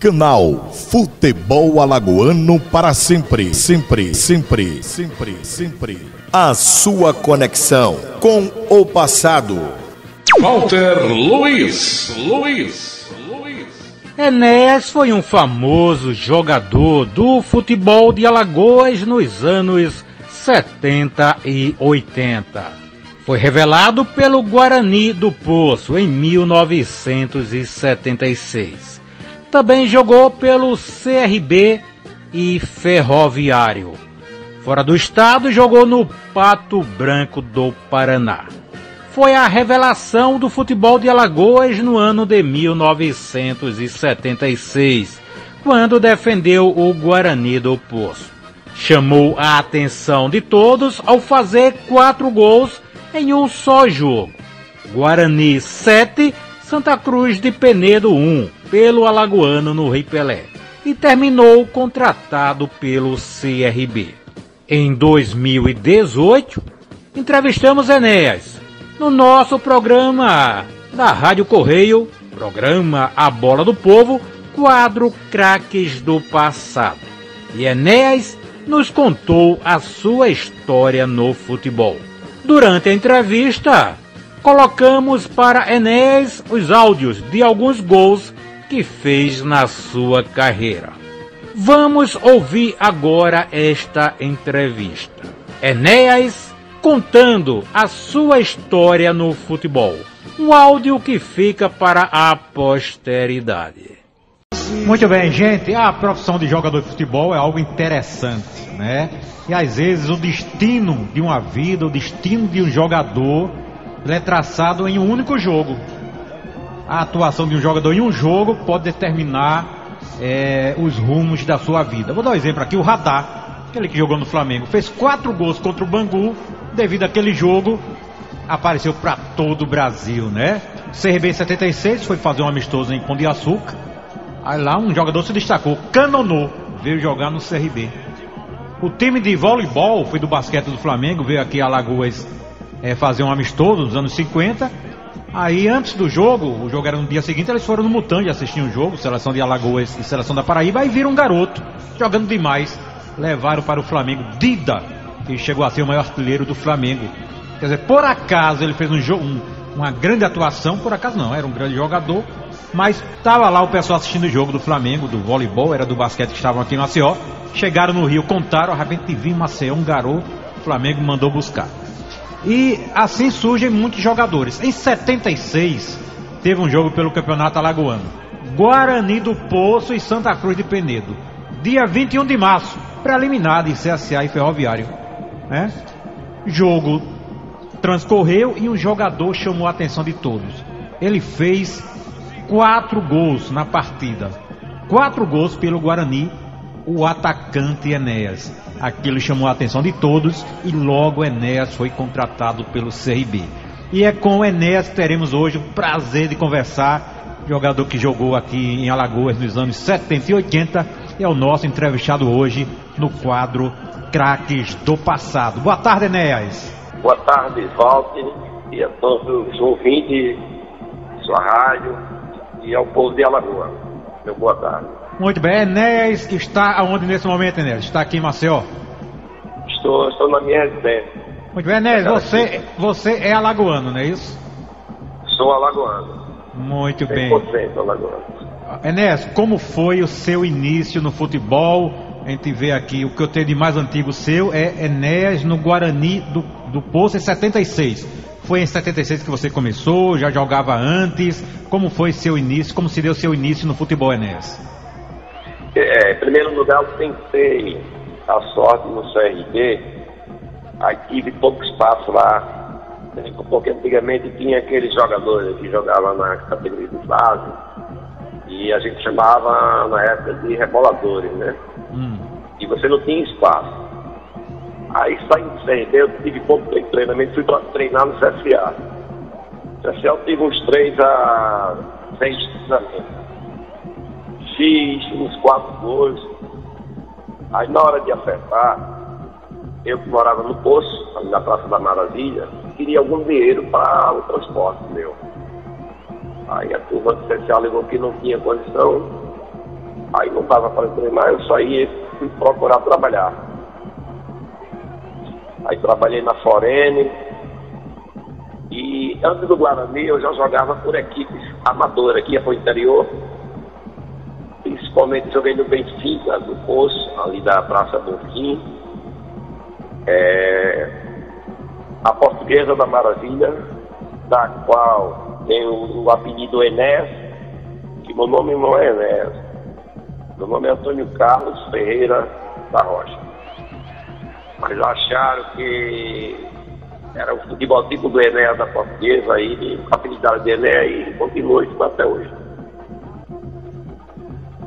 Canal Futebol Alagoano para sempre, sempre, sempre, sempre, sempre. A sua conexão com o passado. Walter Luiz. Enéas foi um famoso jogador do futebol de Alagoas nos anos 70 e 80. Foi revelado pelo Guarani do Poço em 1976. Também jogou pelo CRB e Ferroviário. Fora do estado, jogou no Pato Branco do Paraná. Foi a revelação do futebol de Alagoas no ano de 1976, quando defendeu o Guarani do Poço. Chamou a atenção de todos ao fazer 4 gols em um só jogo. Guarani 7, Santa Cruz de Penedo 1, pelo Alagoano no Rei Pelé, e terminou contratado pelo CRB. Em 2018, entrevistamos Enéas no nosso programa da Rádio Correio, programa A Bola do Povo, quadro Craques do Passado. E Enéas nos contou a sua história no futebol. Durante a entrevista, colocamos para Enéas os áudios de alguns gols que fez na sua carreira. Vamos ouvir agora esta entrevista. Enéas contando a sua história no futebol. Um áudio que fica para a posteridade. Muito bem, gente, a profissão de jogador de futebol é algo interessante, né? E às vezes o destino de uma vida, o destino de um jogador, ele é traçado em um único jogo. A atuação de um jogador em um jogo pode determinar os rumos da sua vida. Vou dar um exemplo aqui, o Radar, aquele que jogou no Flamengo, fez 4 gols contra o Bangu, devido àquele jogo, apareceu para todo o Brasil, né? CRB 76 foi fazer um amistoso em Pão de Açúcar, aí lá um jogador se destacou, Canonô, veio jogar no CRB. O time de voleibol foi do basquete do Flamengo, veio aqui a Alagoas fazer um amistoso nos anos 50. Aí antes do jogo, o jogo era no dia seguinte, eles foram no Mutande assistir um jogo, seleção de Alagoas e seleção da Paraíba, aí viram um garoto jogando demais, levaram para o Flamengo Dida, que chegou a ser o maior artilheiro do Flamengo. Quer dizer, por acaso ele fez uma grande atuação, por acaso não, era um grande jogador, mas estava lá o pessoal assistindo o jogo do Flamengo, do voleibol, era do basquete que estavam aqui em Maceió, chegaram no Rio, contaram, a repente vi em Maceió um garoto, o Flamengo mandou buscar. E assim surgem muitos jogadores. Em 76, teve um jogo pelo Campeonato Alagoano, Guarani do Poço e Santa Cruz de Penedo, dia 21 de março, preliminar de CSA e Ferroviário, né? Jogo transcorreu e um jogador chamou a atenção de todos. Ele fez 4 gols na partida, 4 gols pelo Guarani, o atacante Enéas. Aquilo chamou a atenção de todos e logo Enéas foi contratado pelo CRB. E é com o Enéas que teremos hoje o prazer de conversar, jogador que jogou aqui em Alagoas nos anos 70 e 80, é o nosso entrevistado hoje no quadro Craques do Passado. Boa tarde, Enéas. Boa tarde, Walter, e a todos os ouvintes de sua rádio e ao povo de Alagoas. Meu boa tarde. Muito bem, Enéas está aonde nesse momento, Enéas? Está aqui em Maceió? Estou na minha residência. Muito bem, Enéas, você é alagoano, não é isso? Sou alagoano. Muito bem. 100% alagoano. Enéas, como foi o seu início no futebol? A gente vê aqui, o que eu tenho de mais antigo seu é Enéas no Guarani do Poço em 76. Foi em 76 que você começou? Já jogava antes? Como foi seu início? Como se deu seu início no futebol, Enéas? Em primeiro lugar, eu tentei a sorte no CRB. Aí tive pouco espaço lá, porque antigamente tinha aqueles jogadores que jogavam na categoria de base e a gente chamava na época de reboladores, né? E você não tinha espaço. Aí saindo do CRB, eu tive pouco tempo de treinamento, fui para treinar no CSA. No CSA eu tive uns 3 a 6 treinamentos. Fiz uns 4 gols. Aí na hora de acertar, eu que morava no Poço, ali na Praça da Maravilha, queria algum dinheiro para o transporte meu. Aí a turma do CSA alegou que não tinha condição Aí não dava para treinar, eu saí e fui procurar trabalhar. Aí trabalhei na Forene. E antes do Guarani eu já jogava por equipes amadoras, que ia para o interior. Principalmente joguei no Benfica, do Poço, ali da Praça Bonfim. A Portuguesa da Maravilha, da qual tem o apelido Enéas, que meu nome não é Enéas. Meu nome é Antônio Carlos Ferreira da Rocha. Mas acharam que era o futebol tipo do Enéas da Portuguesa, aí apelidaram de Enéas e continua isso até hoje.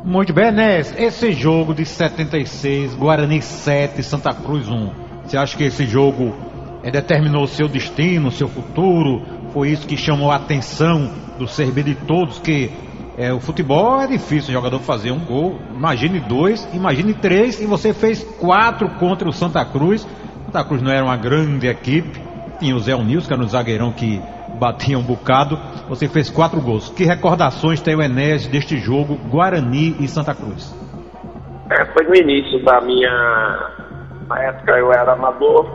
Muito bem, Enéas, esse jogo de 76, Guarani 7, Santa Cruz 1, você acha que esse jogo determinou o seu destino, o seu futuro? Foi isso que chamou a atenção do CRB de todos, que o futebol é difícil, o jogador fazer um gol, imagine 2, imagine 3, e você fez 4 contra o Santa Cruz. Santa Cruz não era uma grande equipe, tinha o Zé Nilson, que era um zagueirão que batia um bocado. Você fez 4 gols. Que recordações tem o Enéas deste jogo, Guarani e Santa Cruz? Foi no início da minha... Na época eu era amador,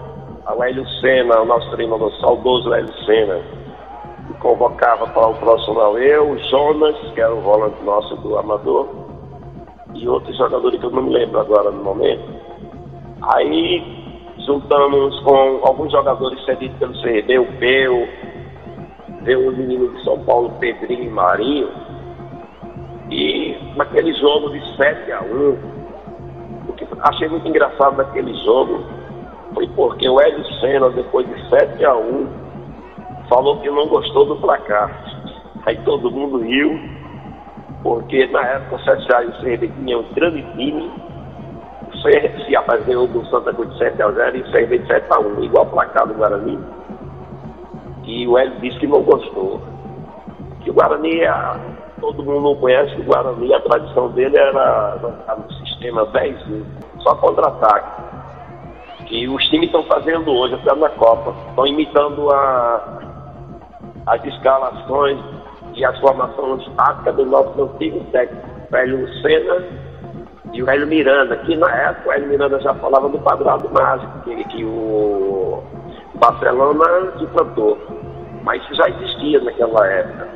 o Hélio Senna, o nosso treinador saudoso Hélio Senna, me convocava para o profissional. Eu, o Jonas, que era o volante nosso do amador, e outros jogadores que eu não me lembro agora no momento. Aí juntamos com alguns jogadores cedidos pelo CRB, o Peu, veio o menino de São Paulo, Pedrinho e Marinho, e naquele jogo de 7-1, o que achei muito engraçado naquele jogo foi porque o Hélio Senna, depois de 7-1, falou que não gostou do placar. Aí todo mundo riu, porque na época o CSA e o CRB tinham um grande time. O CSA ganhou do Santa Cruz de 7-0 e o CRB de 7-1, igual o placar do Guarani. E o Hélio disse que não gostou. Que o Guarani, todo mundo conhece que o Guarani, a tradição dele era no sistema 10-1, só contra-ataque. Que os times estão fazendo hoje, até na Copa. Estão imitando as escalações e as formações táticas do nosso antigo técnico, o Hélio Senna e o Hélio Miranda, que na época o Hélio Miranda já falava do quadrado mágico, que o Barcelona implantou. Mas isso já existia naquela época.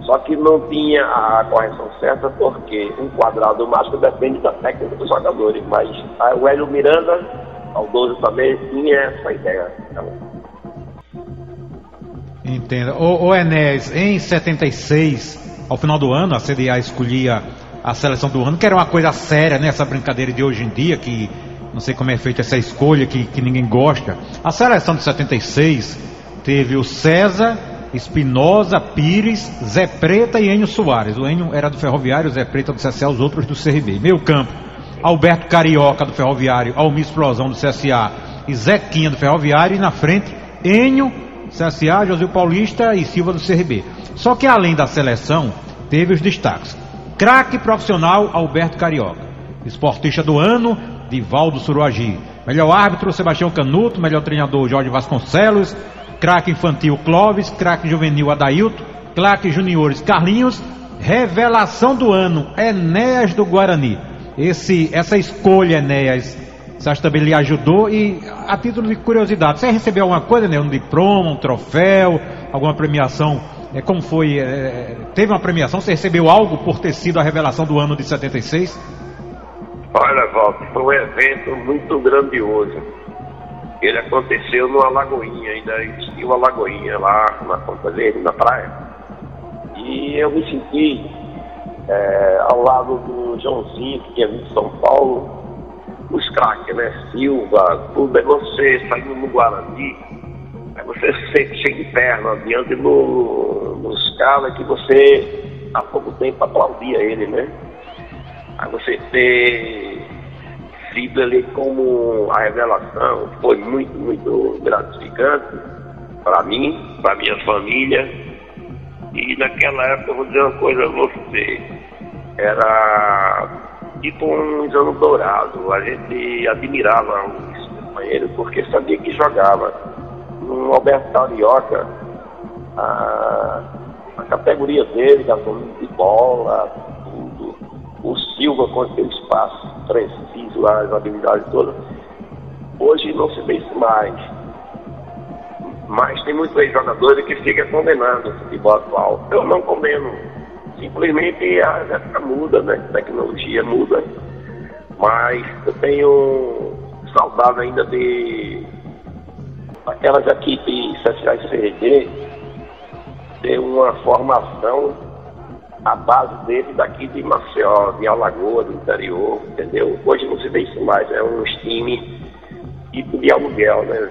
Só que não tinha a correção certa, porque um quadrado mágico depende da técnica dos jogadores. Mas o Hélio Miranda, saudoso também, tinha essa ideia. Então, entenda. O Enéas, em 76, ao final do ano, a CDA escolhia a seleção do ano, que era uma coisa séria, né? Essa brincadeira de hoje em dia, que não sei como é feita essa escolha, que ninguém gosta. A seleção de 76 teve o César, Espinosa, Pires, Zé Preta e Enio Soares. O Enio era do Ferroviário, o Zé Preta do CSA, os outros do CRB. Meio campo, Alberto Carioca do Ferroviário, Almir Explosão do CSA e Zequinha do Ferroviário. E na frente, Enio, CSA, José Paulista e Silva do CRB. Só que além da seleção, teve os destaques. Craque profissional, Alberto Carioca. Esportista do ano, Divaldo Suruagi. Melhor árbitro, Sebastião Canuto. Melhor treinador, Jorge Vasconcelos. Craque infantil, Clóvis. Craque juvenil, Adailto. Craque juniores, Carlinhos. Revelação do ano, Enéas do Guarani. Essa escolha, Enéas, você acha que também lhe ajudou? E a título de curiosidade, você recebeu alguma coisa, né? Um diploma, um troféu, alguma premiação? Como foi? Teve uma premiação? Você recebeu algo por ter sido a revelação do ano de 76? Olha, Walter, foi um evento muito grandioso. Ele aconteceu numa lagoinha, ainda existia uma lagoinha lá na ponta dele, na praia. E eu me senti ao lado do Joãozinho, que tinha vindo de São Paulo, os craques, né? Silva, tudo. É você saindo no Guarani, você se sente cheio de perna diante dos caras que você há pouco tempo aplaudia ele, né? Aí você ter sido ali como a revelação foi muito, muito gratificante para mim, para minha família. E naquela época, eu vou dizer uma coisa a você, era tipo um anos dourado. A gente admirava os companheiros porque sabia que jogava. No Alberto Carioca, a categoria dele, da de bola, tudo. O Silva com aquele espaço preciso lá, as habilidades todas. Hoje não se vê isso mais. Mas tem muitos ex-jogadores que ficam condenando o futebol atual. Eu não condeno. Simplesmente a época muda, né? A tecnologia muda. Mas eu tenho saudade ainda de aquelas equipes sociais CRD ter uma formação à base dele daqui de Maceió, de Alagoas, do interior, entendeu? Hoje não se vê isso mais, é um time tipo de aluguel, né?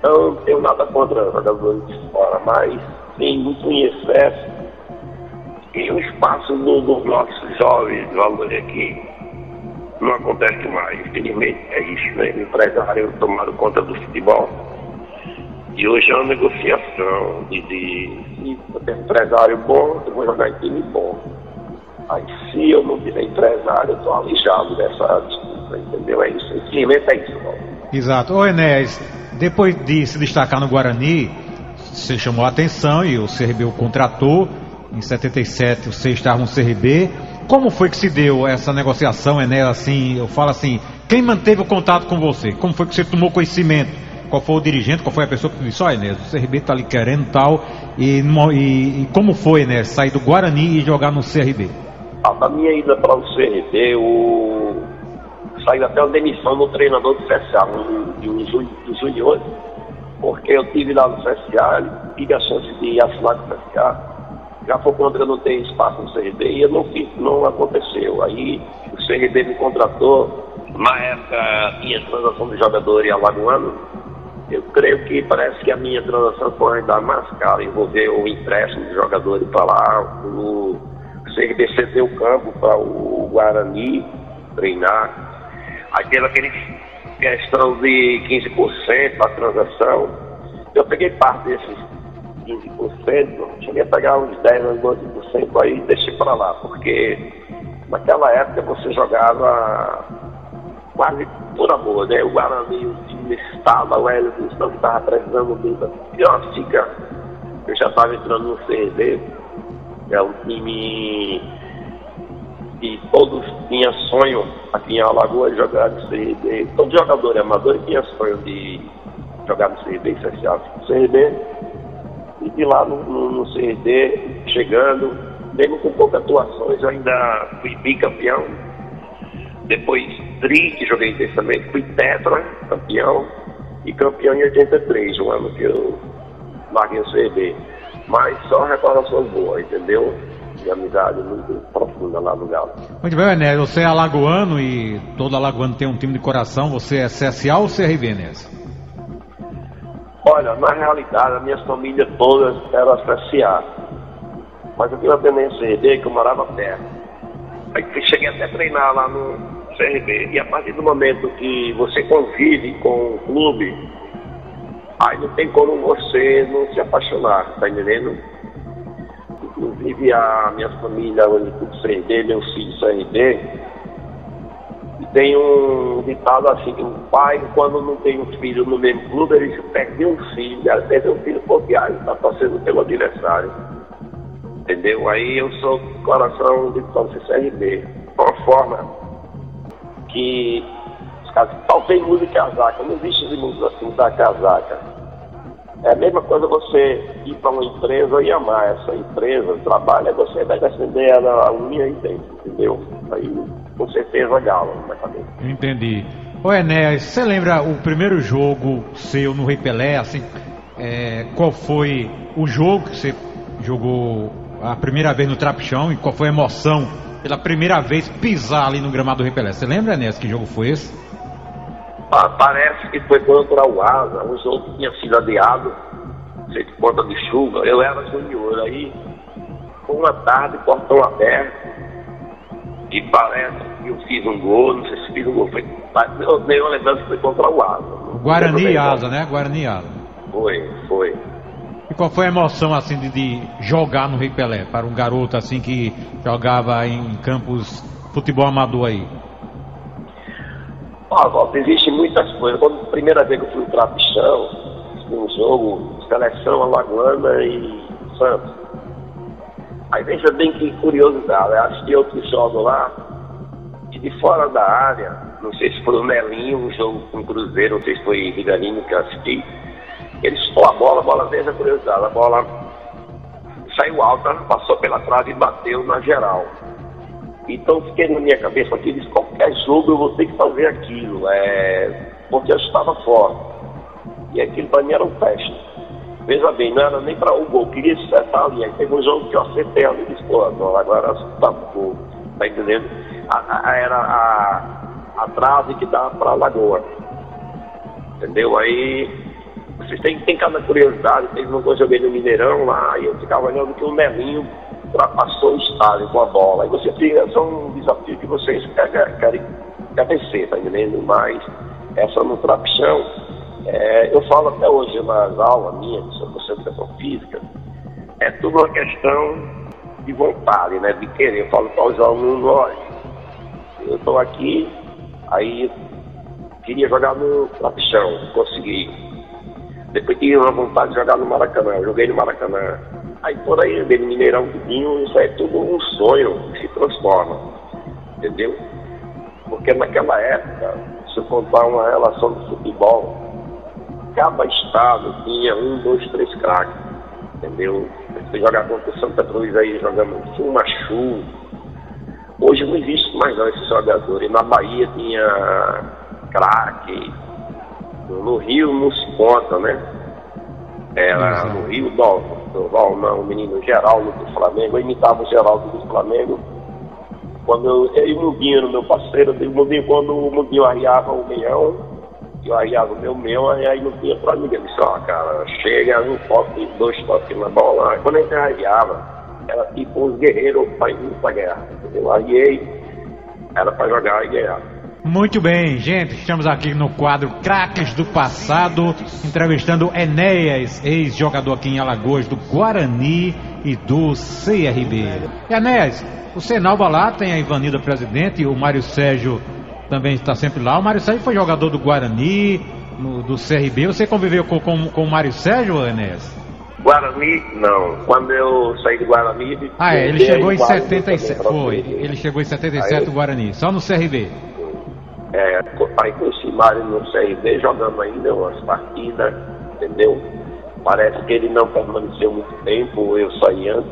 Eu não tenho nada contra jogadores de fora, mas tem muito em excesso e o espaço dos nossos jovens valores aqui não acontece mais. Infelizmente é isso, né? O empresário tomaram conta do futebol e hoje é uma negociação se eu tenho empresário bom, eu vou jogar em time bom. Aí se eu não tiver empresário, eu estou alijado dessa disputa, entendeu? É isso, infelizmente é isso, Paulo. Exato. Ô Enéas, depois de se destacar no Guarani, você chamou a atenção e o CRB o contratou. Em 77 você estava no CRB. Como foi que se deu essa negociação, Enéas? Assim, eu falo assim, quem manteve o contato com você? Como foi que você tomou conhecimento? Qual foi o dirigente? Qual foi a pessoa que disse, ó Enéas, o CRB está ali querendo tal. E como foi, Enéas, sair do Guarani e jogar no CRB? Da minha ida para o CRB, saiu até a demissão do treinador do CSA, dos juniores, porque eu tive lá no CSA, tive a chance de assinar com o CSA, já foi quando eu não tenho espaço no CRB e eu não fiz, não aconteceu. Aí o CRB me contratou, na época tinha transação de jogador e alagoano, eu creio que parece que a minha transação foi ainda mais cara, envolver o empréstimo de jogadores para lá, o CRB cedeu o campo para o Guarani treinar. Aí teve aquele questão de 15% para a transação. Eu peguei parte desses 15%, cheguei a pegar uns 10%, 12%, aí deixei para lá, porque naquela época você jogava quase por amor, né? O Guarani, o time estava, o Hélio estava precisando muito. E ó, eu já estava entrando no CRB, é um time e todos tinham sonho aqui em Alagoas de jogar no CRB. Todo jogador amador tinha sonho de jogar no CRB e CSA. CRB, e de lá no CRB, chegando, mesmo com poucas atuações, eu ainda fui bicampeão. Depois que joguei intensamente, fui tetra campeão e campeão em 83, o ano que eu larguei o CRB. Mas só recordações boas, entendeu? De amizade muito profunda lá no Galo. Muito bem, Enéas, você é alagoano e todo alagoano tem um time de coração. Você é CSA ou CRB, Enéas? Olha, na realidade a minha família toda era CSA, mas eu tinha uma tendência CRB que eu morava perto. Aí cheguei até a treinar lá no CRB, e a partir do momento que você convive com o clube, aí não tem como você não se apaixonar, tá entendendo? Inclusive a minha família, o CRB, meu filho CRB, e tem um ditado assim, que um pai, quando não tem um filho no mesmo clube, ele perde um filho, ele perde um filho porque ele está torcendo pelo adversário. Entendeu? Aí eu sou coração de torcer CRB. Uma forma que os caras talvez mude casaca, não existe de música assim, mudar casaca. É a mesma coisa você ir para uma empresa e amar essa empresa, trabalha, você vai defender ela a unha e dente, entendeu? Aí com certeza Galo na cabeça. Entendi. Ô Enéas, você lembra o primeiro jogo seu no Rei Pelé, assim, qual foi o jogo que você jogou a primeira vez no Trapichão e qual foi a emoção pela primeira vez pisar ali no gramado do Rei Pelé? Você lembra, Enéas, que jogo foi esse? Parece que foi contra o Asa, o jogo tinha sido adiado, não sei de conta de chuva, eu era junior, aí foi uma tarde, portão aberto, e parece que eu fiz um gol, não sei se fiz um gol, eu tenho uma lembrança que foi contra o Asa. Guarani e Asa, né? Guarani e Asa. Foi. E qual foi a emoção assim de jogar no Rei Pelé, para um garoto assim que jogava em campos futebol amador aí? Walter, existem muitas coisas. Quando a primeira vez que eu fui no Trapichão, um jogo, seleção alagoana e Santos. Aí veja bem que curiosidade, eu assisti outros jogos lá, de fora da área, não sei se foi o Melinho, um jogo com o Cruzeiro, não sei se foi Riverino que eu assisti, ele chutou a bola veio a curiosidade, a bola saiu alta, passou pela trave e bateu na geral. Então fiquei na minha cabeça aqui, disse, qualquer jogo eu vou ter que fazer aquilo, porque eu estava fora. E aquilo para mim era um teste. Veja bem, não era nem para o gol, queria acertar ali. Aí teve um jogo que eu acertei ali e disse, pô, agora tá gol, tá entendendo? Era a trave que dá para a Lagoa. Entendeu? Aí vocês têm cada curiosidade, teve um que eu joguei no Mineirão lá, e eu ficava olhando que o Melinho ultrapassou o estádio com a bola. Aí você fica, são desafios que vocês querem vencer, tá entendendo? Mas essa no trapichão, eu falo até hoje nas aulas minhas, que sou professor de educação física, é tudo uma questão de vontade, né? De querer. Eu falo para os alunos, olha, eu estou aqui, aí queria jogar no trapichão, consegui. Depois tive uma vontade de jogar no Maracanã, eu joguei no Maracanã. Aí por aí, no Mineirão, tudinho, isso é tudo um sonho que se transforma, entendeu? Porque naquela época, se eu contar uma relação de futebol, cada estado tinha 1, 2, 3 craques, entendeu? Você jogar contra o Santa Cruz aí, jogando Chumachu. Hoje não existe mais não esses jogadores. Na Bahia tinha craque, no Rio não se conta, né? Era no Rio, o menino Geraldo do Flamengo, eu imitava o Geraldo do Flamengo. Quando eu e o Mundinho, meu parceiro, quando o Mundinho arriava o meião, eu arriava o meu, aí não tinha pra ninguém. Eu disse, cara, chega, um toque, 2 toques na bola. Aí, quando a gente arriava, era tipo os guerreiros para ir pra guerra. Eu arriei, era pra jogar e ganhar. Muito bem, gente, estamos aqui no quadro Craques do Passado, entrevistando Enéas, ex-jogador aqui em Alagoas do Guarani e do CRB. Enéas, o Senalba lá tem a Ivanilda presidente, o Mário Sérgio também está sempre lá. O Mário Sérgio foi jogador do Guarani, do CRB. Você conviveu com o Mário Sérgio, Enéas? Guarani, não. Quando eu saí do Guarani... ele chegou em 77, foi. Ele chegou em 77 do Guarani, só no CRB. Aí conheci o Mário no CRB, jogando ainda umas partidas, entendeu? Parece que ele não permaneceu muito tempo, eu saí antes.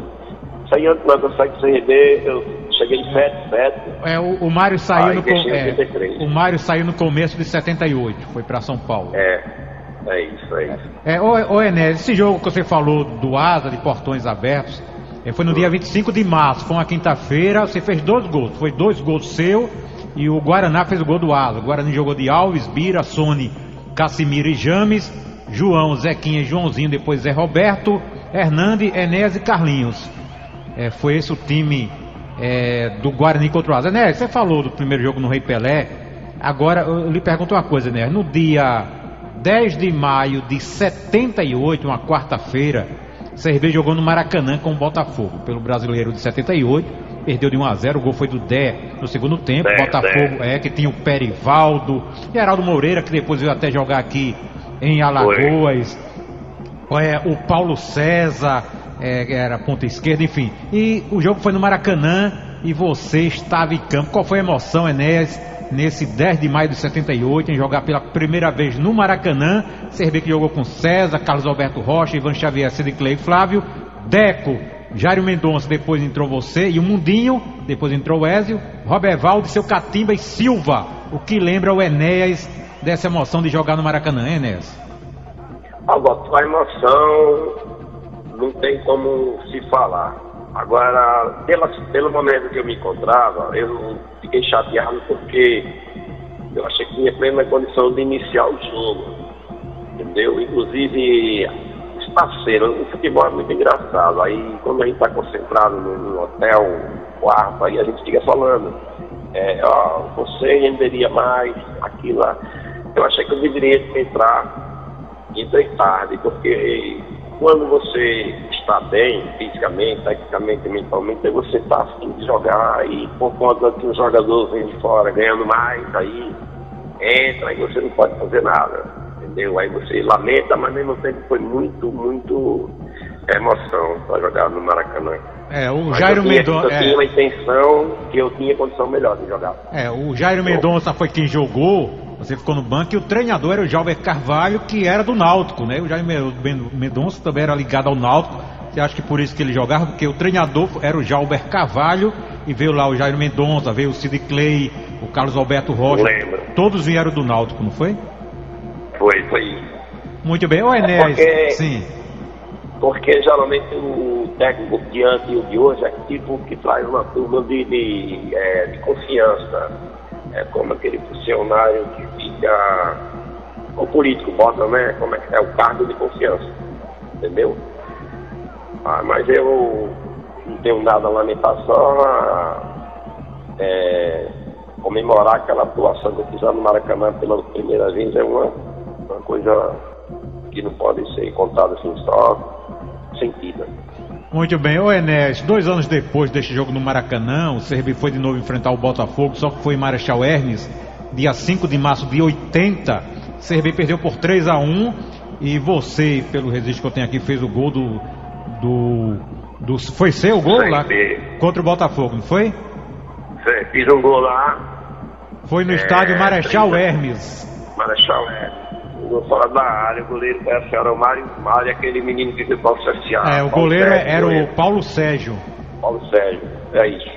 Quando eu saí do CRB, eu cheguei em 77. O Mário saiu o Mário saiu no começo de 78, foi para São Paulo. É isso. Ô Enéas, esse jogo que você falou do Asa, de portões abertos, foi no dia 25 de março, foi uma quinta-feira, você fez 2 gols, foi 2 gols seu e o Guaraná fez o gol do Asa. O Guarani jogou de Alves, Bira, Sony, Cassimiro e James, João, Zequinha, Joãozinho, depois Zé Roberto, Hernande, Enéas e Carlinhos. Foi esse o time do Guarani contra o Asa. Enéas, você falou do primeiro jogo no Rei Pelé. Agora eu lhe pergunto uma coisa, Enéas. No dia 10 de maio de 78, uma quarta-feira, o CRB jogou no Maracanã com o Botafogo pelo Brasileiro de 78. Perdeu de 1-0, o gol foi do Dé no segundo tempo. Botafogo que tinha o Perivaldo, Geraldo Moreira, que depois veio até jogar aqui em Alagoas. O Paulo César, era ponta esquerda, enfim. E o jogo foi no Maracanã e você estava em campo. Qual foi a emoção, Enéas, nesse 10 de maio de 78, em jogar pela primeira vez no Maracanã? CRB que jogou com César, Carlos Alberto Rocha, Ivan Xavier, Cid Clay e Flávio, Deco, Jário Mendonça, depois entrou você, e o Mundinho, depois entrou o Ézio, Robervaldo, Seu Catimba e Silva. O que lembra o Enéas dessa emoção de jogar no Maracanã, Enéas? A emoção não tem como se falar. Agora, pelo momento que eu me encontrava, eu fiquei chateado porque eu achei que tinha plena condição de iniciar o jogo, entendeu? Inclusive, os parceiros, o futebol é muito engraçado. Aí, quando a gente está concentrado no hotel, no quarto, aí a gente fica falando, você renderia mais, aquilo lá. Eu achei que eu deveria entrei tarde, porque quando você está bem, fisicamente, tecnicamente, mentalmente, você está afim de jogar, e por conta que o jogador vem de fora ganhando mais, aí entra e você não pode fazer nada, entendeu? Aí você lamenta, mas ao mesmo tempo foi muito, muito É emoção pra jogar no Maracanã. O Mas Jairo Mendonça. Eu tinha uma intenção que eu tinha condição melhor de jogar. O Jairo Mendonça foi quem jogou, você ficou no banco, e o treinador era o Jalber Carvalho, que era do Náutico, né? O Jairo Mendonça também era ligado ao Náutico. Você acha que por isso que ele jogava? Porque o treinador era o Jalber Carvalho, e veio lá o Jairo Mendonça, veio o Sid Clay, o Carlos Alberto Rocha. Lembro. Todos vieram do Náutico, não foi? Foi. Muito bem. Ô Enéas, sim. Porque geralmente o técnico de antes e o de hoje é tipo que traz uma turma de confiança. É como aquele funcionário que fica. O político bota, né? Como é que é o cargo de confiança. Entendeu? Mas eu não tenho nada a lamentar, só comemorar aquela atuação que eu fiz lá no Maracanã pela primeira vez. É uma coisa que não pode ser contada assim só sentida. Muito bem. Ô Enéas, 2 anos depois deste jogo no Maracanã, o CRB foi de novo enfrentar o Botafogo, só que foi em Marechal Hermes, dia 5 de março de 80. O CRB perdeu por 3-1 e você, pelo registro que eu tenho aqui, fez o gol foi seu o gol lá contra o Botafogo, não foi? Fiz um gol lá. Foi no estádio Marechal Hermes. Marechal Hermes. Fora da área, o goleiro era o Mário, aquele menino que veio para o CSA. O goleiro era o Paulo Sérgio. Paulo Sérgio, é isso.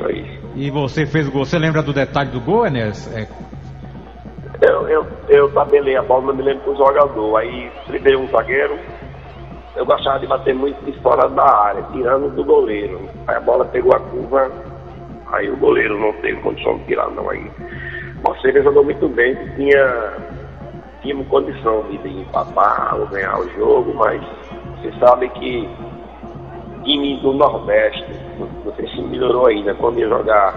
E você fez o gol, você lembra do detalhe do gol, Enéas? Eu tabelei a bola, não me lembro do jogador. Aí driblei um zagueiro. Eu gostava de bater muito de fora da área, tirando do goleiro. Aí a bola pegou a curva, aí o goleiro não teve condição de tirar, não. Aí você jogou muito bem, tínhamos condição de empatar ou ganhar o jogo, mas você sabe que time do Nordeste, não sei se melhorou ainda, quando ia jogar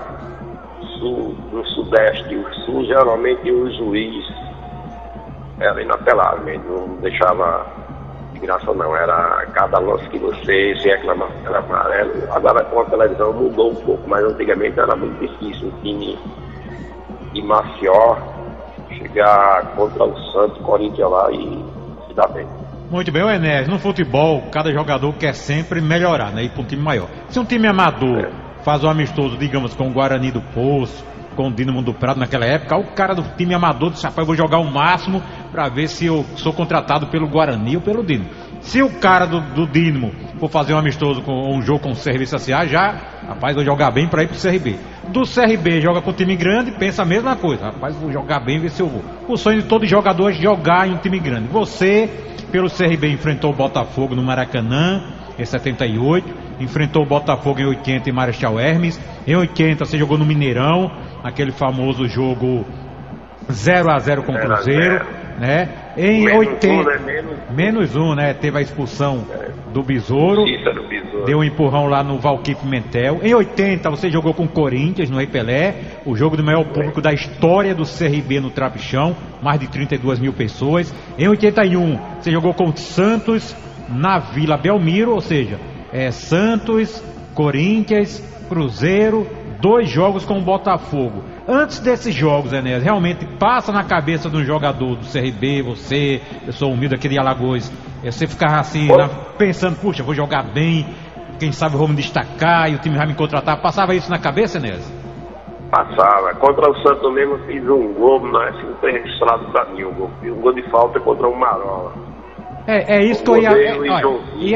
no Sudeste e o Sul, geralmente o juiz era inapelável, não deixava de graça não, era cada lance que você se reclamava era amarelo. Agora com a televisão mudou um pouco, mas antigamente era muito difícil um time de Maceió chegar contra o Santos, Corinthians lá e se dar bem. Muito bem, o Enéas, no futebol, cada jogador quer sempre melhorar, né? Ir para um time maior. Se um time amador faz um amistoso, digamos, com o Guarani do Poço, com o Dínamo do Prado naquela época, o cara do time amador disse, rapaz, eu vou jogar o máximo para ver se eu sou contratado pelo Guarani ou pelo Dínamo. Se o cara do Dínamo for fazer um amistoso com um jogo com o CRB SA, rapaz, vou jogar bem para ir pro CRB. Do CRB joga com um time grande, pensa a mesma coisa, rapaz, vou jogar bem, ver se eu vou. O sonho de todo jogador é jogar em um time grande. Você, pelo CRB, enfrentou o Botafogo no Maracanã em 78, enfrentou o Botafogo em 80 em Marechal Hermes, em 80 você jogou no Mineirão, aquele famoso jogo 0-0 com o Cruzeiro, né? Em 80, menos um, né? Teve a expulsão do Besouro, deu um empurrão lá no Valquí Pimentel. Em 80 você jogou com o Corinthians no Rei Pelé, o jogo do maior público da história do CRB no Trapichão, mais de 32 mil pessoas. Em 81 você jogou com o Santos na Vila Belmiro, ou seja, Santos, Corinthians, Cruzeiro, 2 jogos com o Botafogo. Antes desses jogos, Enéas, realmente passa na cabeça de um jogador do CRB, você, eu sou humilde aqui de Alagoas, você ficava assim, pensando, puxa, vou jogar bem, quem sabe eu vou me destacar e o time vai me contratar. Passava isso na cabeça, Enéas? Passava. Contra o Santos mesmo fiz um gol, mas não tem registrado pra mim o gol. Fiz um gol de falta contra o Marola. É isso que eu ia.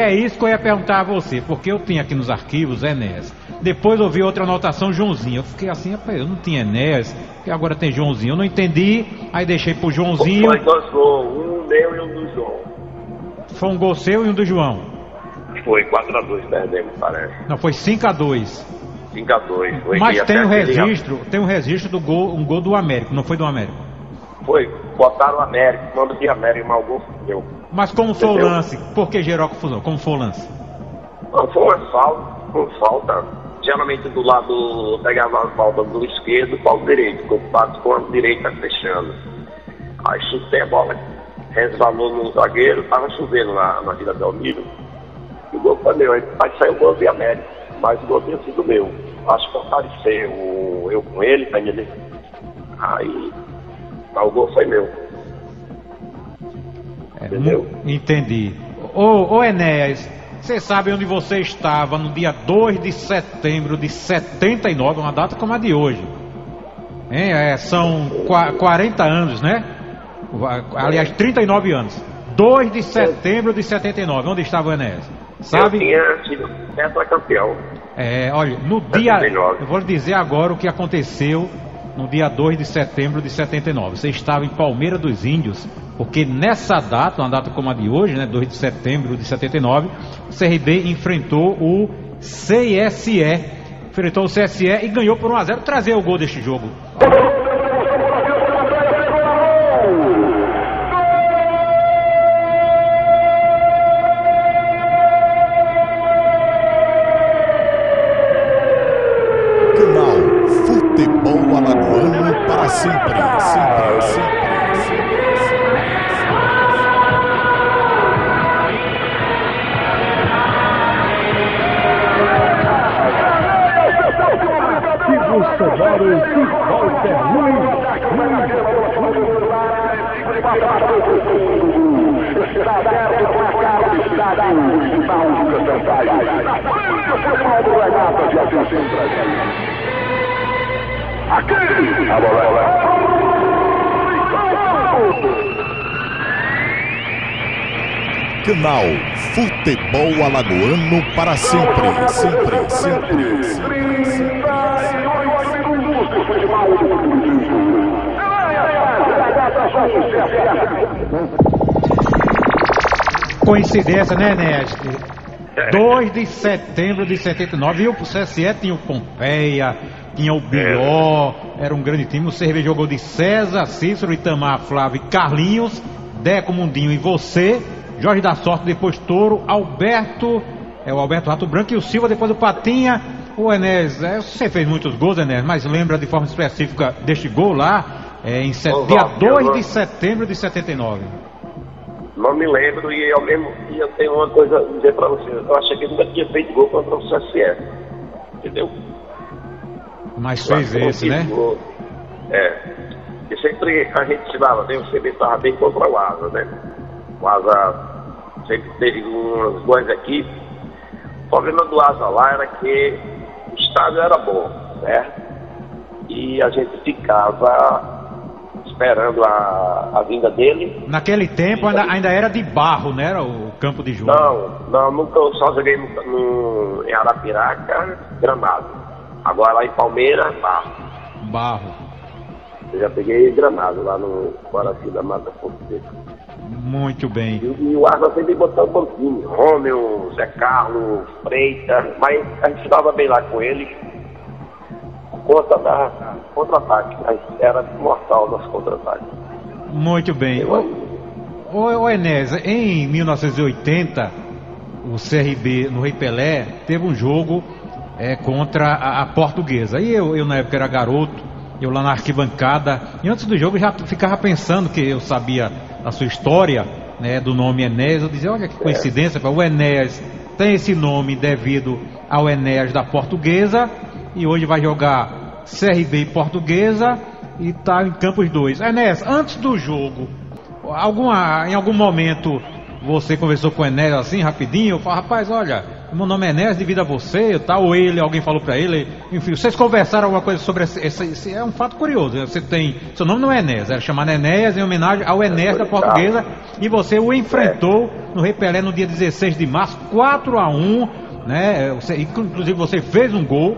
É isso que eu ia perguntar a você, porque eu tinha aqui nos arquivos Enéas. Depois eu vi outra anotação, Joãozinho. Eu fiquei assim, rapaz, eu não tinha Enéas, porque agora tem Joãozinho. Eu não entendi, aí deixei pro Joãozinho. Foi 2 gols, um meu e um do João. Foi um gol seu e um do João. Foi 4-2, perdemos, parece. Não, foi 5-2. 5-2. Mas tem um registro do gol, um gol do Américo, não foi do Américo? Foi, botaram o Américo, manda de Américo, mas o gol deu. Mas como foi o lance? Por que gerou confusão? Como foi o lance? Não, foi uma falta. Geralmente do lado, pegava a falta do esquerdo para o direito, com o pato com a direita fechando. Aí chutei a bola, resvalou no zagueiro, estava chovendo na Vila Belmiro. E o gol foi meu, aí saiu o gol de Américo, mas o gol tinha sido meu. Acho que apareceu eu com ele, tá entendendo? Aí o gol foi meu. Entendeu? Entendi. Ô Enéas, você sabe onde você estava no dia 2 de setembro de 79, uma data como a de hoje. São 40 anos, né? Aliás, 39 anos. 2 de setembro de 79, onde estava o Enéas? Sabe? Eu tinha sido tetracampeão. Olha, no dia... Eu vou lhe dizer agora o que aconteceu no dia 2 de setembro de 79. Você estava em Palmeira dos Índios, porque nessa data, uma data como a de hoje, né, 2 de setembro de 79, o CRB enfrentou o CSE. Enfrentou o CSE e ganhou por 1-0. Trazer o gol deste jogo. Futebol alagoano para sempre, sempre, sempre, sempre. Sonoros de Walter Luiz. Canal Futebol Alagoano para sempre, sempre, sempre, sempre, sempre. Coincidência, né, Enéas? 2 de setembro de 79. E o CSE tinha o Pompeia, tinha o Biló, era um grande time. O CRB jogou de César, Cícero, Itamar, Flávio e Carlinhos, Deco, Mundinho e você, Jorge da Sorte, depois Touro, Alberto, o Alberto Rato Branco e o Silva, depois o Patinha. O Enéas, você fez muitos gols, Enéas, mas lembra de forma específica deste gol lá, dia 2 de setembro de 79. Não me lembro, e ao mesmo dia eu tenho uma coisa a dizer pra você. Eu achei que ele nunca tinha feito gol contra o CSE. Entendeu? Mas fez esse, né? Gol. E sempre a gente se dava bem, o CB estava bem controlado, né? O Asa sempre teve umas boas equipes. O problema do Asa lá era que o estádio era bom, certo? E a gente ficava esperando a vinda dele. Naquele tempo ainda era de barro, né? Era o campo de jogo. Não, nunca. Eu só joguei em Arapiraca, gramado. Agora lá em Palmeira, barro. Eu já peguei gramado lá no Guaraci da Mata Fonseca. Muito bem. E o Arna sempre botou um pouquinho. Rômeo, Zé Carlos, Freitas, mas a gente estava bem lá com eles. Conta da contra-ataque. Era mortal nosso contra-ataque. Muito bem. O Enéas, em 1980, o CRB no Rei Pelé teve um jogo contra a Portuguesa. E eu na época era garoto, eu lá na arquibancada, e antes do jogo eu já ficava pensando que eu sabia a sua história, né, do nome Enéas. Eu dizia, olha que coincidência, o Enéas tem esse nome devido ao Enéas da Portuguesa, e hoje vai jogar CRB e Portuguesa e tá em Campos 2. Enéas, antes do jogo, em algum momento você conversou com o Enéas assim, rapidinho? Falou, rapaz, olha, meu nome é Enéas, devido a você, tal, ou alguém falou pra ele, enfim, vocês conversaram alguma coisa sobre esse é um fato curioso, você tem, seu nome não é Enéas, era chamado Enéas em homenagem ao Enéas da Portuguesa, e você o enfrentou no Rei Pelé no dia 16 de março, 4-1, né, inclusive você fez um gol.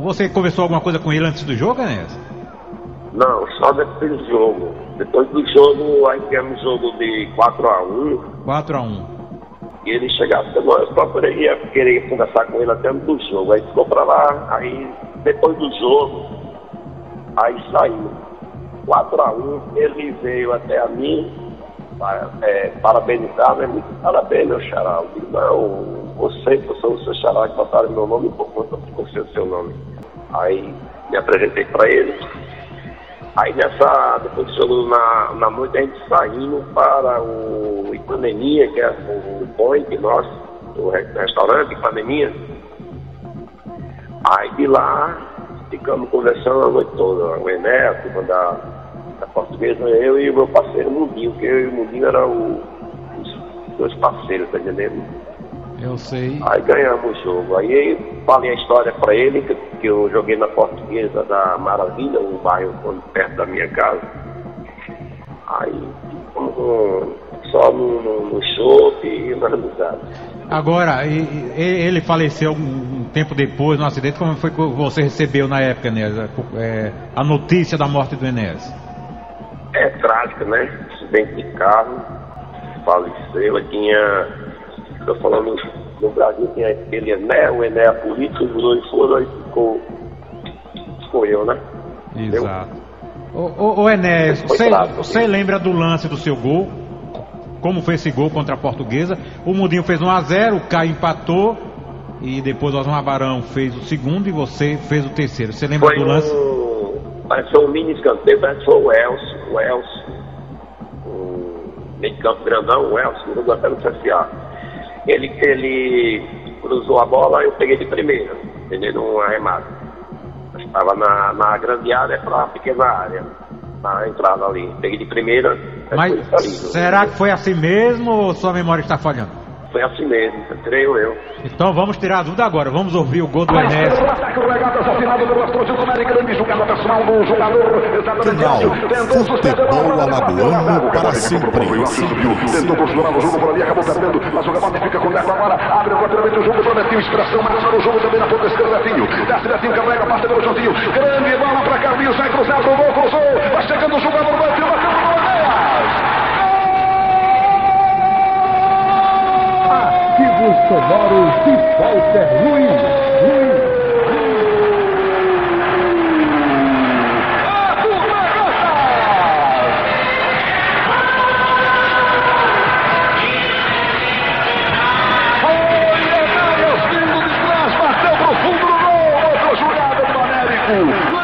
Você conversou alguma coisa com ele antes do jogo, Enéas? Não, só depois do jogo. Depois do jogo, aí tivemos um jogo de 4-1. 4-1. E ele chegava, eu procuraria querer conversar com ele até antes do jogo. Aí ficou pra lá, aí depois do jogo, aí saiu. 4-1, ele veio até a mim, parabenizar, né? Muito parabéns, meu xará. Eu digo, não, você sou o seu xará, que passaram meu nome por conta de você, o seu nome. Aí me apresentei pra ele. Aí depois do jogo na noite, a gente saindo para o Ipanema, que é o point nosso, o restaurante Ipanema. Aí de lá, ficamos conversando a noite toda. O Enéas, da Portuguesa, eu e o meu parceiro Mundinho, que eu e o Mundinho eram os dois parceiros, tá entendendo? Eu sei. Aí ganhamos o jogo. Aí falei a história pra ele, que eu joguei na Portuguesa da Maravilha, um bairro perto da minha casa. Aí só no show e na amizade. Agora, ele faleceu um tempo depois, no acidente. Como foi que você recebeu na época, Enéas, a notícia da morte do Enéas? É trágica, né? Acidente de carro, faleceu. Estou falando, no Brasil tinha aquele Enéas, o Enéas político, os dois foram e ficou eu, né? Exato. Ô Enéas, você lembra do lance do seu gol? Como foi esse gol contra a Portuguesa? O Mudinho fez 1-0, o Caio empatou e depois o Osmar Barão fez o segundo e você fez o terceiro. Você lembra do lance? Parece que foi um mini escanteio, parece que foi o Elcio, meio de campo grandão, o Elcio, que jogou até no CSA. Ele cruzou a bola e eu peguei de primeira, entendeu? Um arremate. Estava na grande área para a pequena área, na entrada ali. Peguei de primeira. Mas será que foi assim mesmo ou sua memória está falhando? Foi assim mesmo, creio eu. Então vamos tirar a dúvida agora. Vamos ouvir o gol do Enéas. Canal Futebol Alagoano para sempre. Tentou posicionar o jogo por ali, acabou perdendo. Mas o Gabate fica com o Neto agora. Abre completamente o jogo para o Netinho. Expressão máxima no jogo também na ponta esquerda. Netinho. Desce Netinho, carrega, passa pelo Joãozinho. Grande bola para Carlinhos. Vai cruzar, cruzou. Vai chegando o jogador, bateu no Enéas. Arquivos sonoros de Walter Luiz.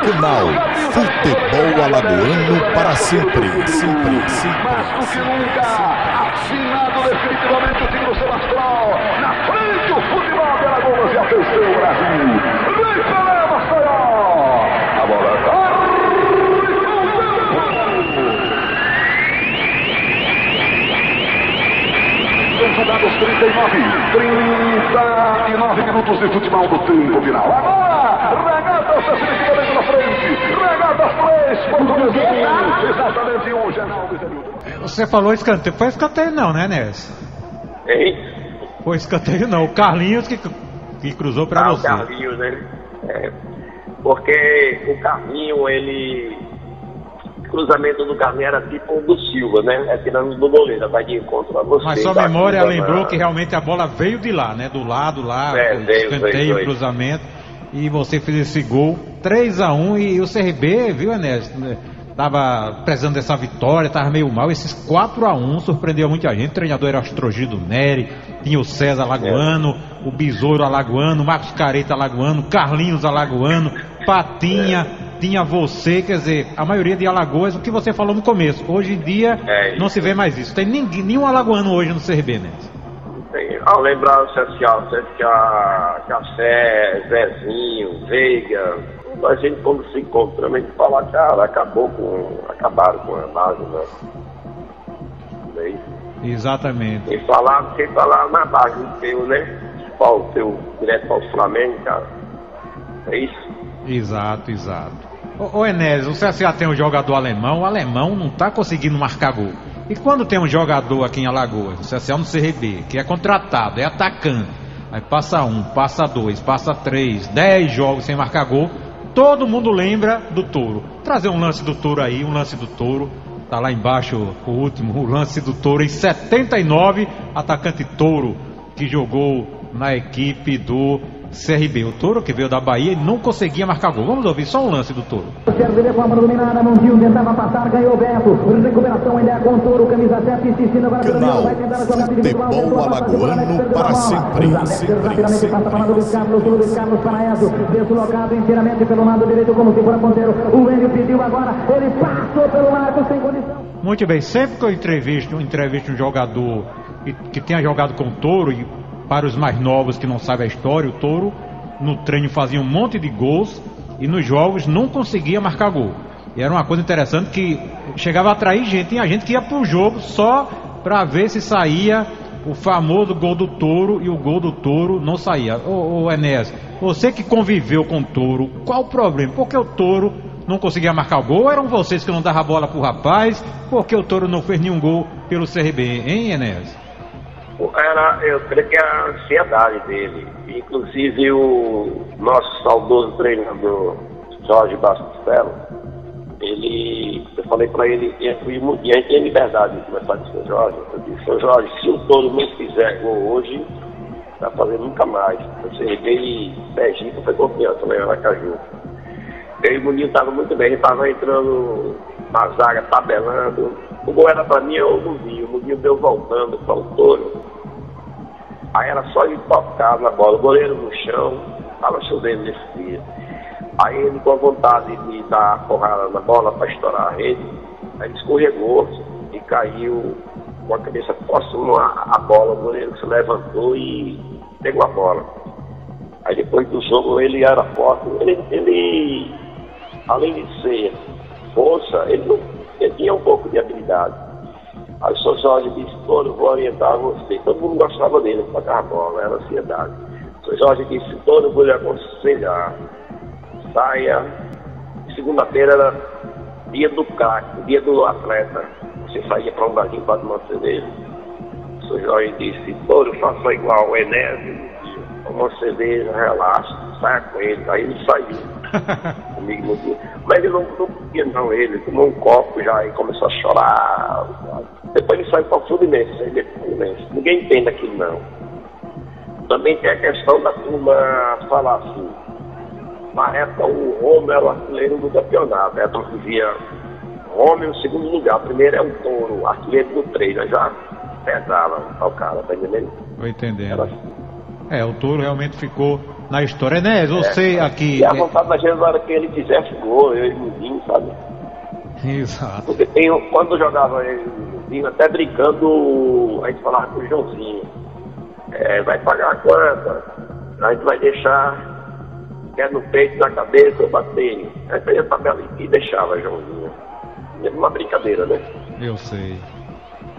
Canal Futebol Alagoano para sempre. Mais do que nunca, assinado definitivamente o time do Sebastão. Na frente o futebol de Alagoas e atenção o Brasil. Vem Pelé, Maceió. A bola são jogados 39 minutos de futebol do tempo final. Agora, regata definitivamente na frente. Regata as três, Portuguesa. Exatamente um Geraldo Zé. Você falou escanteio. Foi escanteio não, né, Enéas? Hein? Foi escanteio não. O Carlinhos que cruzou pra você. O Carlinhos, né? Porque o Carlinhos, o cruzamento do Carlinhos era tipo o do Silva, né? Tirando do goleiro, vai de encontro a você. Mas sua memória lembrou que realmente a bola veio de lá, né? Do lado lá, escanteio, cruzamento. E você fez esse gol 3-1 e o CRB, viu, Enéas? Tava prezando dessa vitória, tava meio mal. Esses 4-1 surpreendeu muita gente. O treinador era o Astrogido Nery, tinha o César Alagoano, o Besouro Alagoano, Marcos Careta Alagoano, Carlinhos Alagoano, Patinha, tinha você, quer dizer, a maioria de Alagoas, o que você falou no começo. Hoje em dia não se vê mais isso. Tem nenhum alagoano hoje no CRB, né? Ao lembrar o CSA, Café, Zezinho, Veiga, a gente quando se encontra, a gente fala, cara, acabaram com a base, né? É isso. Exatamente. Sem falar na base do teu, né? O teu direto ao Flamengo, cara. É isso? Exato. Ô Enéas, o CSA tem um jogador alemão, o alemão não tá conseguindo marcar gol. E quando tem um jogador aqui em Alagoas, o CSA no CRB, que é contratado, é atacante, aí passa 1, passa 2, passa 3, 10 jogos sem marcar gol, todo mundo lembra do Touro. Trazer um lance do Touro aí, tá lá embaixo o último, o lance do Touro em 79, atacante Touro, que jogou na equipe do CRB. O Touro, que veio da Bahia, e não conseguia marcar gol. Vamos ouvir só um lance do Touro. Serve com a mão dominada, Mundinho tentava passar, ganhou o Beto. Recuperação ainda é com o Touro, camisa 7, insistindo agora. Canal Futebol Alagoano para sempre. Passa Luiz Carlos Paraíso, deslocado inteiramente pelo lado direito como se fora ponteiro. O Enio pediu agora, ele passou pelo arco sem condição. Muito bem, sempre que eu entrevisto um jogador que tenha jogado com o Touro, e para os mais novos que não sabem a história, o Touro no treino fazia um monte de gols e nos jogos não conseguia marcar gol. E era uma coisa interessante que chegava a atrair gente. Tinha gente que ia pro jogo só para ver se saía o famoso gol do Touro, e o gol do Touro não saía. Ô Enéas, você que conviveu com o Touro, qual o problema? Por que o Touro não conseguia marcar o gol? Eram vocês que não davam a bola pro rapaz? Por que o Touro não fez nenhum gol pelo CRB, hein, Enéas? Eu creio que é a ansiedade dele. Inclusive o nosso saudoso treinador Jorge Bastistello, eu falei para ele, e a gente tem liberdade de conversar com o Sr. Jorge. Eu disse: Sr. Jorge, se o Touro não fizer gol hoje, vai fazer nunca mais. Eu cheguei em Sergipe, foi confiança lá em Aracaju. Eu e o Muninho estavam muito bem, ele estava entrando na zaga, tabelando. O gol era para mim, o Muninho deu voltando para o Touro. Aí era só ele tocar na bola, o goleiro no chão, estava chovendo nesse dia. Aí ele, com a vontade de dar a porrada na bola para estourar a rede, aí ele escorregou e caiu com a cabeça próxima à bola. O goleiro se levantou e pegou a bola. Aí depois do jogo ele era forte, ele além de ser força, ele tinha um pouco de habilidade. Aí o Sr. Jorge disse: Touro, vou orientar você. Todo mundo gostava dele para jogar bola, era ansiedade. O Sr. Jorge disse: Touro, vou lhe aconselhar. Saia. Segunda-feira era dia do craque, dia do atleta. Você saía para um barzinho para tomar cerveja. O Sr. Jorge disse: Touro, faça igual o Enésio. Toma uma cerveja, relaxa, saia com ele. Aí ele saiu comigo no dia. Mas ele não podia não, ele tomou um copo já e começou a chorar. Depois ele saiu para o Fluminense, Ninguém entende aquilo não. Também tem a questão da turma falar assim. Na época o Romo era o artilheiro do campeonato. A turma dizia: Romo em segundo lugar, primeiro é o Touro, artilheiro do treino. Já pesava o cara, tá entendendo? Tô entendendo. O Touro realmente ficou na história. Enéas, você aqui... E a vontade da gente na hora que ele fizesse gol, eu e o Mundinho, sabe? Exato. Porque quando jogava ele e o Mundinho, até brincando, a gente falava com o Joãozinho: vai pagar a conta, a gente vai deixar, quer no peito, na cabeça, eu bater. Aí fazia a tabela e deixava, Joãozinho. Uma brincadeira, né? Eu sei.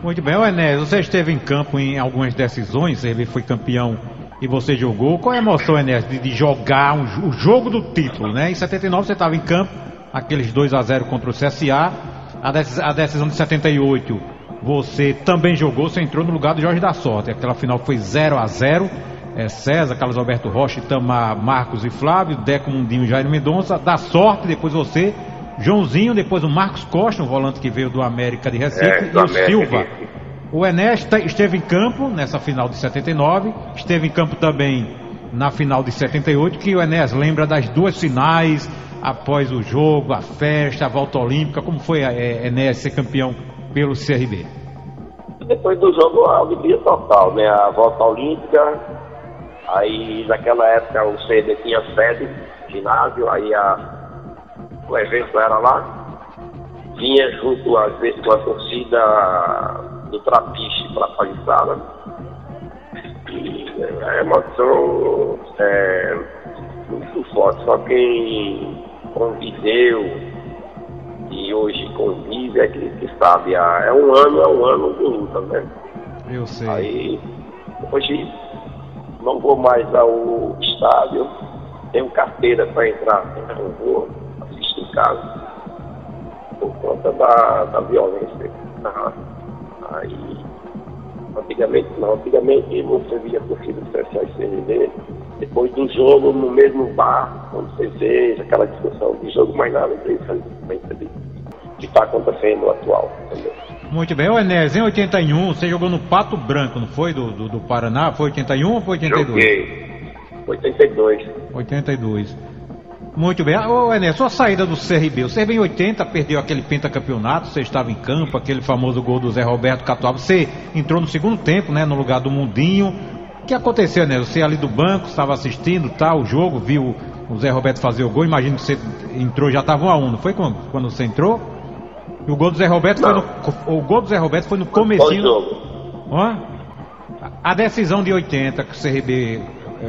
Muito bem, Enéas, você esteve em campo em algumas decisões, ele foi campeão e você jogou. Qual é a emoção, Enéas, de jogar o jogo do título, né? Em 79 você estava em campo, aqueles 2-0 contra o CSA. A decisão de 78 você também jogou, você entrou no lugar do Jorge da Sorte. Aquela final foi 0-0. César, Carlos Alberto Rocha, Itamar, Marcos e Flávio, Deco, Mundinho, Jair Mendonça. Da Sorte, depois você, Joãozinho, depois o Marcos Costa, um volante que veio do América de Recife, e o Silva. O Enéas esteve em campo nessa final de 79, esteve em campo também na final de 78, que o Enéas lembra das duas finais, após o jogo, a festa, a volta olímpica. Como foi, Enéas, ser campeão pelo CRB? Depois do jogo, a alegria total, né? A volta olímpica, aí naquela época o CRB tinha sede, ginásio, aí o evento era lá, vinha junto às vezes com a torcida do Trapiche para a Paisada, e a emoção é muito forte. Só quem conviveu e hoje convive é que sabe. É um ano de luta, né? Eu sei. Aí hoje não vou mais ao estádio, tenho carteira para entrar, não vou assistir em casa por conta da violência. Aí, antigamente você via a torcida do CSA e CRB, depois do jogo no mesmo bar, quando você vê aquela discussão de jogo, mais nada disso que está acontecendo no atual também. Muito bem, o Enéas, em 81 você jogou no Pato Branco, não foi? Do Paraná? Foi 81 ou foi 82? Joguei 82. 82. Muito bem. Ô Enéas, sua saída do CRB. O CRB em 80 perdeu aquele pentacampeonato, você estava em campo, aquele famoso gol do Zé Roberto Catuaba. Você entrou no segundo tempo, né, no lugar do Mundinho. O que aconteceu, Enéas? Você ali do banco, estava assistindo o jogo, viu o Zé Roberto fazer o gol. Imagino que você entrou, já estava 1-1, não foi quando você entrou? E o gol do Zé Roberto foi no comecinho. A decisão de 80 que o CRB...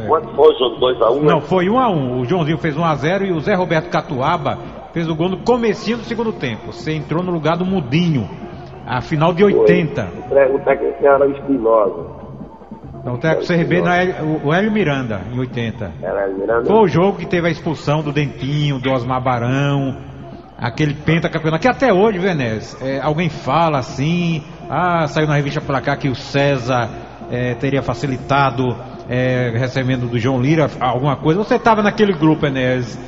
Quanto foi o jogo? 2-1? Não, foi 1-1. O Joãozinho fez 1-0 e o Zé Roberto Catuaba fez o gol no comecinho do segundo tempo. Você entrou no lugar do Mundinho, a final de 80. O técnico era o Espinosa. Então o técnico do CRB não é o Hélio Miranda, em 80. Era Hélio Miranda. Foi o jogo que teve a expulsão do Dentinho, do Osmar Barão, aquele pentacampeonato, que até hoje, Venés, alguém fala assim, saiu na revista Placar que o César teria facilitado recebendo do João Lira alguma coisa. Você estava naquele grupo, Venés,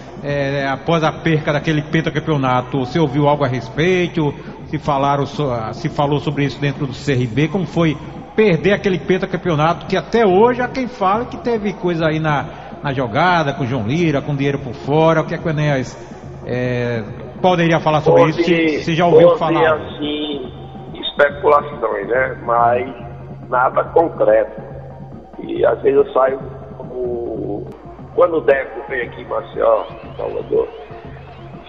após a perca daquele pentacampeonato, você ouviu algo a respeito? Se falou sobre isso dentro do CRB? Como foi perder aquele pentacampeonato, que até hoje há quem fala que teve coisa aí na jogada, com o João Lira, com dinheiro por fora? O que é que o Enéas poderia falar sobre isso, se já ouviu falar? Assim, especulações, né? Mas nada concreto. E às vezes eu saio quando o Deco veio aqui em Maceió, Salvador,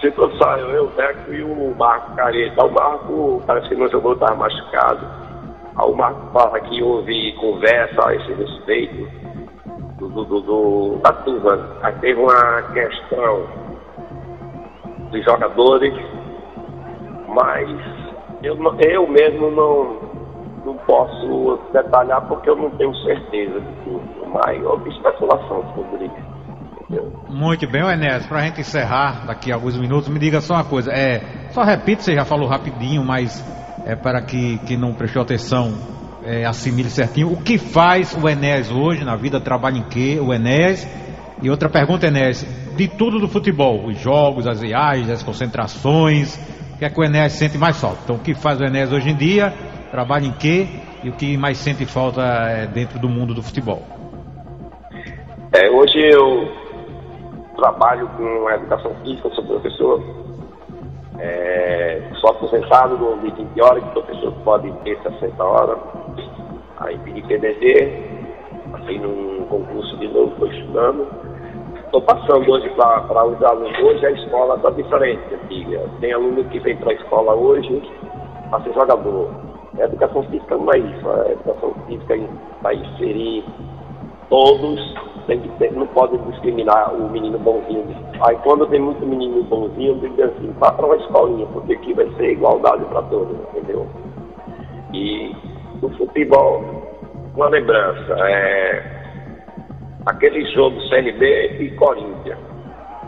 sempre eu saio, o Deco e o Marco Careta. O Marco parece que não jogou, estava machucado. Aí o Marco fala que houve conversa a esse respeito da turma. Aí teve uma questão dos jogadores, mas eu mesmo não posso detalhar porque eu não tenho certeza de tudo, mas houve especulação sobre isso. Entendeu? Muito bem, Enéas, para a gente encerrar daqui a alguns minutos, me diga só uma coisa, só repite, você já falou rapidinho, mas para que não prestou atenção, assimile certinho, o que faz o Enéas hoje na vida, trabalha em quê, o Enéas? E outra pergunta, Enéas, de tudo do futebol, os jogos, as viagens, as concentrações, o que é que o Enéas sente mais falta? Então, o que faz o Enéas hoje em dia, trabalha em quê e o que mais sente falta dentro do mundo do futebol? Hoje eu trabalho com a educação física, sou professor, sou aposentado no limite de 20 horas, que o professor pode ter 60 horas, aí pedi PDD, passei num concurso de novo, estou estudando. Estou passando hoje para os alunos. Hoje a escola está diferente, antiga. Tem aluno que vem para a escola hoje para ser jogador. A educação física não é isso. A educação física vai inserir todos, não pode discriminar o menino bonzinho. Aí quando tem muito menino bonzinho, diz assim, vá para uma escolinha, porque aqui vai ser igualdade para todos, entendeu? E no futebol, uma lembrança, aquele jogo CRB e Corinthians.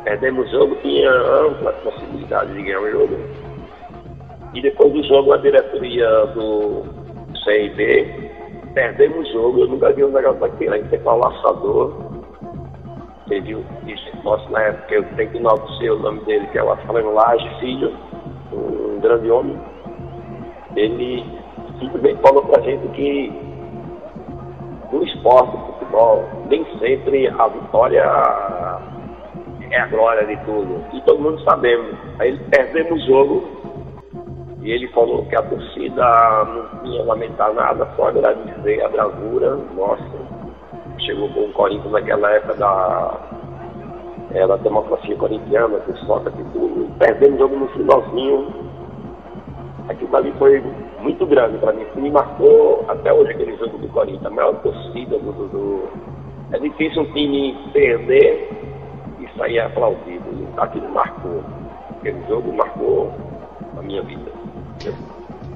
Perdemos o jogo, tinha ampla possibilidade de ganhar o jogo. E depois do jogo, a diretoria do CRB, perdemos o jogo. Eu nunca vi um negócio daquele. A gente tem que falar laçador. Teve isso, nossa, na época, eu tenho que enaltecer o nome dele, que é o Alfredo Laje Filho, um grande homem. Ele simplesmente falou pra gente que no esporte, no futebol, nem sempre a vitória é a glória de tudo. E todo mundo sabemos. Aí perdemos o jogo e ele falou que a torcida não tinha lamentar nada, só agradecer a bravura nossa. Chegou com o Corinthians naquela época da democracia corintiana, que solta de tudo. Perdemos o jogo no finalzinho. Aquilo dali foi muito grande para mim. Me marcou até hoje aquele jogo do Corinthians, a maior torcida do... É difícil um time perder e sair aplaudido. Aquilo marcou. Aquele jogo marcou a minha vida.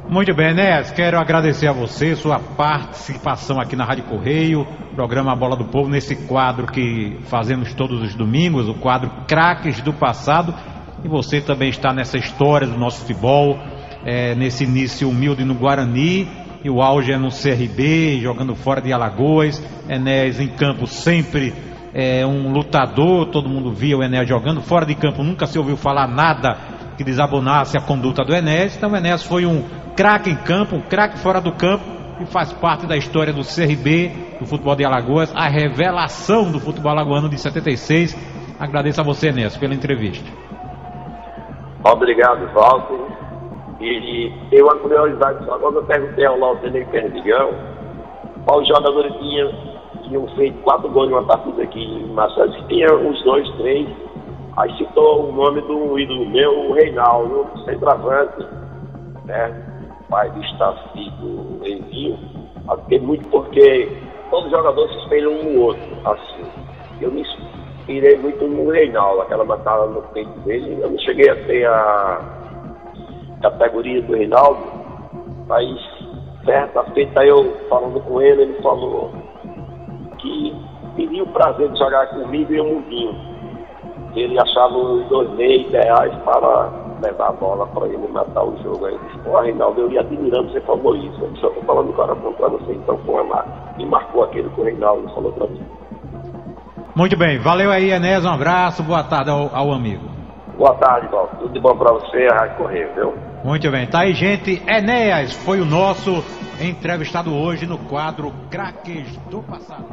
Muito bem, Enéas, quero agradecer a você, sua participação aqui na Rádio Correio, programa Bola do Povo, nesse quadro que fazemos todos os domingos, o quadro Craques do Passado. E você também está nessa história do nosso futebol, nesse início humilde no Guarani, e o auge é no CRB, jogando fora de Alagoas. Enéas em campo sempre um lutador, todo mundo via o Enéas jogando. Fora de campo nunca se ouviu falar nada que desabonasse a conduta do Enéas. Então o Enéas foi um craque em campo, um craque fora do campo, e faz parte da história do CRB, do futebol de Alagoas, a revelação do futebol alagoano de 76. Agradeço a você, Enéas, pela entrevista. Obrigado, Walter. E tem uma curiosidade só, quando eu perguntei ao Lautenei Perdigão qual jogadores tinham feito 4 gols numa partida aqui em Maceió, tinha uns 2, 3, aí citou o nome do ídolo meu, o Reinaldo, centroavante, né, pai do Estaci, do Envio, muito porque todos os jogadores se espelham um no outro, assim. Eu me inspirei muito no Reinaldo, aquela matada no peito dele. Eu não cheguei a ter a categoria do Reinaldo, mas certa feita eu falando com ele, ele falou prazer de jogar comigo e o Mundinho. Ele achava os 2 meios ideais para levar a bola para ele matar o jogo. Aí eu disse, pô, Reinaldo, eu ia admirando você falou isso. Eu disse, eu tô falando agora para você, então foi lá. E marcou aquele que o Reinaldo falou para mim. Muito bem, valeu aí, Enéas, um abraço, boa tarde ao amigo. Boa tarde, Paulo. Tudo de bom para você, a Rádio Correio, viu? Muito bem, tá aí, gente. Enéas foi o nosso entrevistado hoje no quadro Craques do Passado.